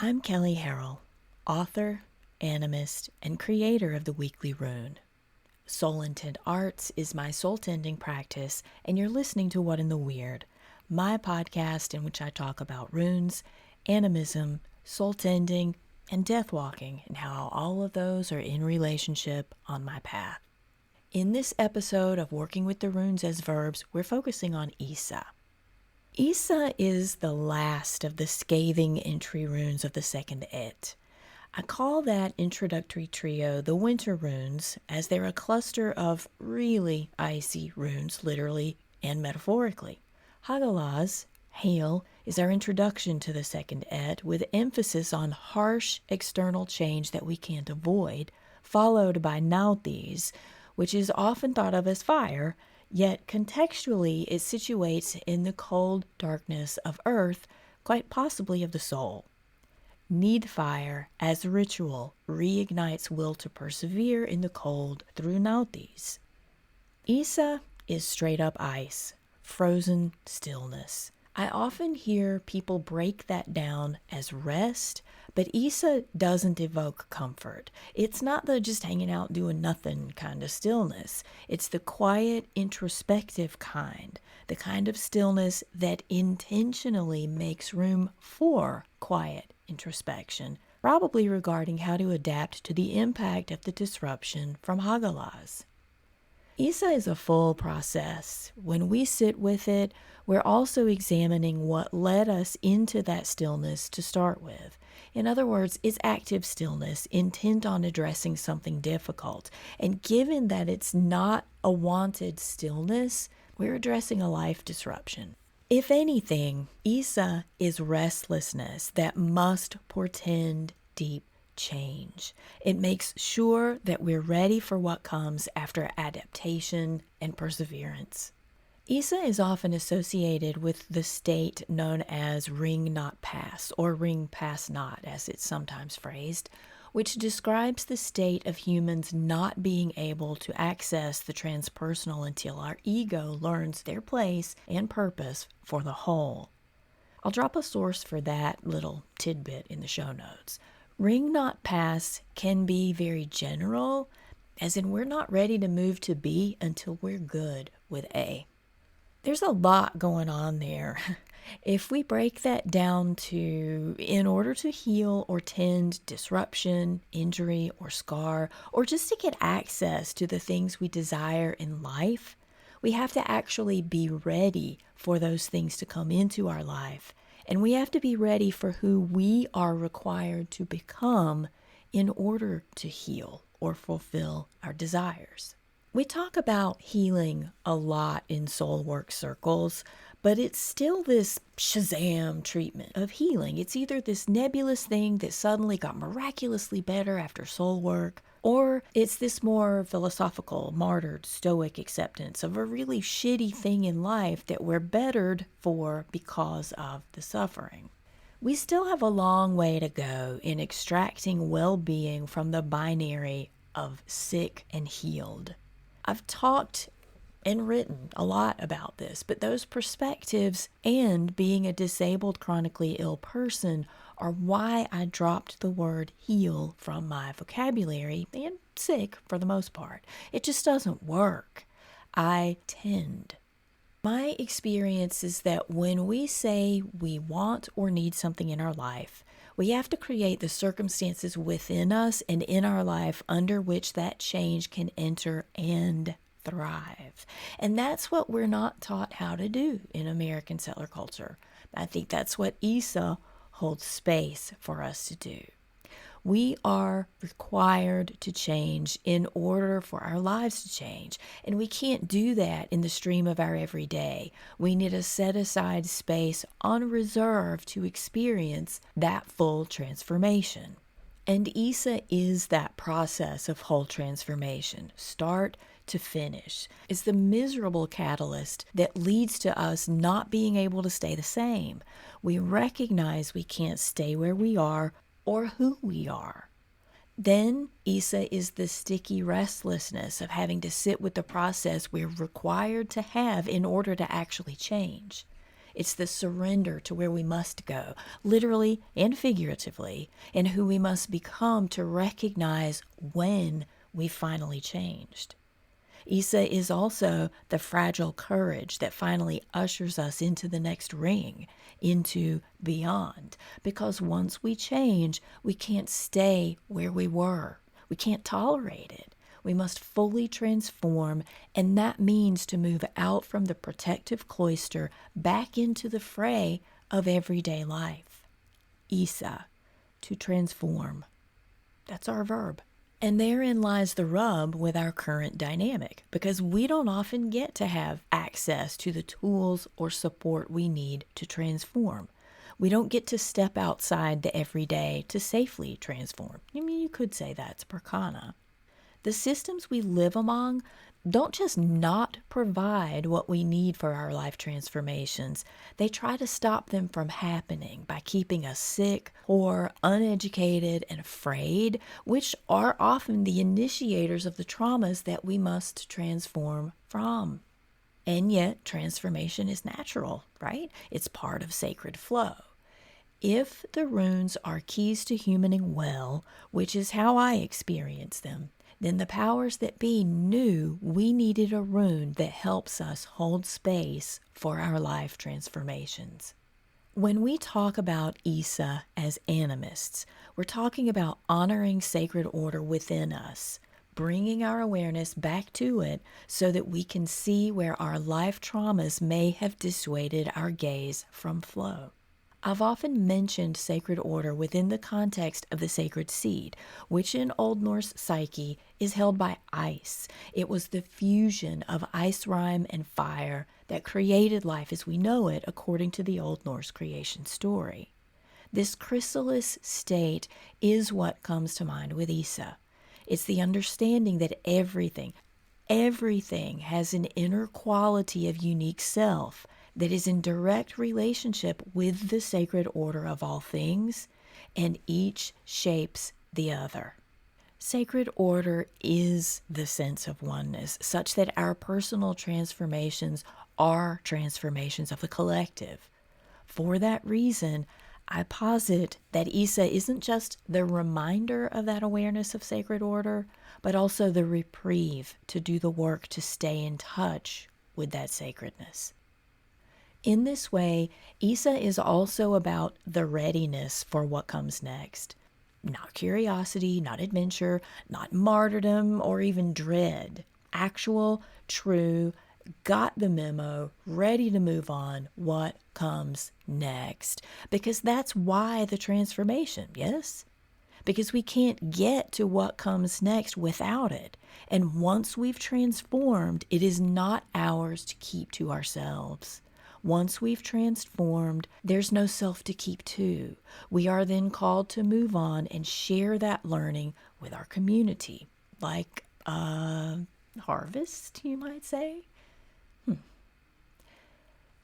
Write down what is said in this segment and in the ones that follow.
I'm Kelley Harrell, author, animist, and creator of the Weekly Rune. Soul Intent Arts is my soul-tending practice, and you're listening to What in the Weird, my podcast in which I talk about runes, animism, soul-tending, and death walking, and how all of those are in relationship on my path. In this episode of Working with the Runes as Verbs, we're focusing on Isa. Isa is the last of the scathing entry runes of the second Et. I call that introductory trio the Winter Runes, as they're a cluster of really icy runes, literally and metaphorically. Hagalaz, hail, is our introduction to the second Et, with emphasis on harsh external change that we can't avoid, followed by Nauthiz, which is often thought of as fire, yet contextually it situates in the cold darkness of earth, quite possibly of the soul. Need fire, as ritual, reignites will to persevere in the cold through Nauthiz. Isa is straight up ice, frozen stillness. I often hear people break that down as rest, but Isa doesn't evoke comfort. It's not the just hanging out doing nothing kind of stillness. It's the quiet, introspective kind, the kind of stillness that intentionally makes room for quiet introspection, probably regarding how to adapt to the impact of the disruption from Hagalaz. Isa is a full process. When we sit with it, we're also examining what led us into that stillness to start with. In other words, it's active stillness, intent on addressing something difficult. And given that it's not a wanted stillness, we're addressing a life disruption. If anything, Isa is restlessness that must portend deep change. It makes sure that we're ready for what comes after adaptation and perseverance. Isa is often associated with the state known as ring not pass, or ring pass not as it's sometimes phrased, which describes the state of humans not being able to access the transpersonal until our ego learns their place and purpose for the whole. I'll drop a source for that little tidbit in the show notes. Ring not pass can be very general, as in we're not ready to move to B until we're good with A. There's a lot going on there. If we break that down to, in order to heal or tend disruption, injury, or scar, or just to get access to the things we desire in life, we have to actually be ready for those things to come into our life. And we have to be ready for who we are required to become in order to heal or fulfill our desires. We talk about healing a lot in soul work circles, but it's still this Shazam treatment of healing. It's either this nebulous thing that suddenly got miraculously better after soul work, or it's this more philosophical, martyred, stoic acceptance of a really shitty thing in life that we're bettered for because of the suffering. We still have a long way to go in extracting well-being from the binary of sick and healed. I've talked and written a lot about this, but those perspectives and being a disabled, chronically ill person are why I dropped the word heal from my vocabulary, and sick for the most part. It just doesn't work. I tend. My experience is that when we say we want or need something in our life, we have to create the circumstances within us and in our life under which that change can enter and thrive. And that's what we're not taught how to do in American settler culture. I think that's what Isa holds space for us to do. We are required to change in order for our lives to change. And we can't do that in the stream of our everyday. We need to set aside space on reserve to experience that full transformation. And Isa is that process of whole transformation, start to finish. It's the miserable catalyst that leads to us not being able to stay the same. We recognize we can't stay where we are or who we are. Then Isa is the sticky restlessness of having to sit with the process we're required to have in order to actually change. It's the surrender to where we must go, literally and figuratively, and who we must become to recognize when we finally changed. Isa is also the fragile courage that finally ushers us into the next ring, into beyond. Because once we change, we can't stay where we were. We can't tolerate it. We must fully transform, and that means to move out from the protective cloister back into the fray of everyday life. Isa, to transform. That's our verb. And therein lies the rub with our current dynamic, because we don't often get to have access to the tools or support we need to transform. We don't get to step outside the everyday to safely transform. I mean, you could say that's Prakana. The systems we live among don't just not provide what we need for our life transformations. They try to stop them from happening by keeping us sick or uneducated and afraid, which are often the initiators of the traumas that we must transform from. And yet, transformation is natural, right? It's part of sacred flow. If the runes are keys to humaning well, which is how I experience them, then the powers that be knew we needed a rune that helps us hold space for our life transformations. When we talk about Isa as animists, we're talking about honoring sacred order within us, bringing our awareness back to it so that we can see where our life traumas may have dissuaded our gaze from flow. I've often mentioned sacred order within the context of the sacred seed, which in Old Norse psyche is held by ice. It was the fusion of ice rime and fire that created life as we know it according to the Old Norse creation story. This chrysalis state is what comes to mind with Isa. It's the understanding that everything has an inner quality of unique self that is in direct relationship with the sacred order of all things, and each shapes the other. Sacred order is the sense of oneness, such that our personal transformations are transformations of the collective. For that reason, I posit that Isa isn't just the reminder of that awareness of sacred order, but also the reprieve to do the work to stay in touch with that sacredness. In this way, Isa is also about the readiness for what comes next. Not curiosity, not adventure, not martyrdom, or even dread. Actual, true, got the memo, ready to move on, what comes next. Because that's why the transformation, yes? Because we can't get to what comes next without it. And once we've transformed, it is not ours to keep to ourselves. Once we've transformed, there's no self to keep to. We are then called to move on and share that learning with our community. Like a harvest, you might say.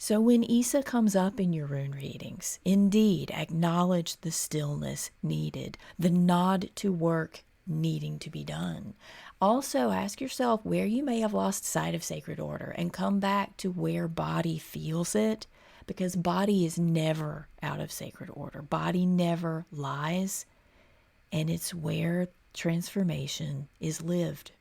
So when Isa comes up in your rune readings, indeed acknowledge the stillness needed, the nod to work needing to be done. Also, ask yourself where you may have lost sight of sacred order and come back to where body feels it, because body is never out of sacred order. Body never lies, and it's where transformation is lived.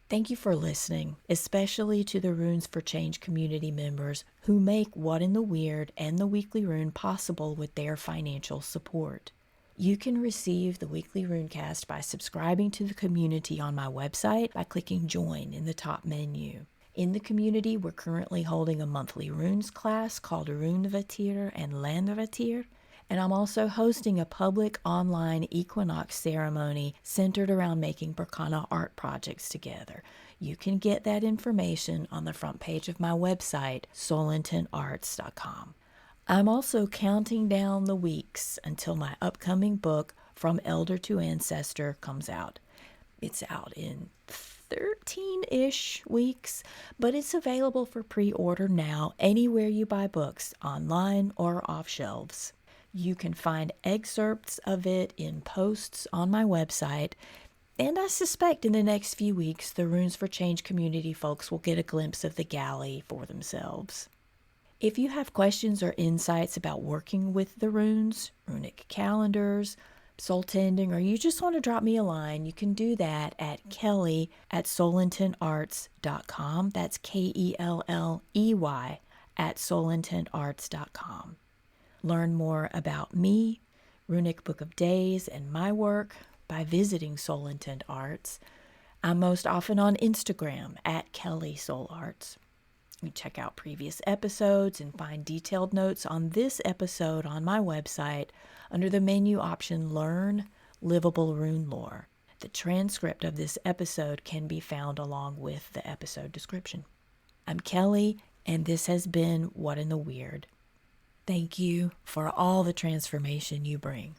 Thank you for listening, especially to the Runes for Change community members who make What in the Weird and the Weekly Rune possible with their financial support. You can receive the Weekly Runecast by subscribing to the community on my website by clicking Join in the top menu. In the community, we're currently holding a monthly runes class called Runevatir and Landvatir, and I'm also hosting a public online equinox ceremony centered around making Berkana art projects together. You can get that information on the front page of my website, solentinarts.com. I'm also counting down the weeks until my upcoming book, From Elder to Ancestor, comes out. It's out in 13-ish weeks, but it's available for pre-order now anywhere you buy books, online or off shelves. You can find excerpts of it in posts on my website, and I suspect in the next few weeks the Runes for Change community folks will get a glimpse of the galley for themselves. If you have questions or insights about working with the runes, runic calendars, soul tending, or you just want to drop me a line, you can do that at Kelley@soulintentarts.com. That's Kelley at soulintentarts.com. Learn more about me, Runic Book of Days, and my work by visiting Soul Intent Arts. I'm most often on Instagram at Kelley Soul Arts. You check out previous episodes and find detailed notes on this episode on my website under the menu option Learn Livable Rune Lore. The transcript of this episode can be found along with the episode description. I'm Kelley, and this has been What in the Weird. Thank you for all the transformation you bring.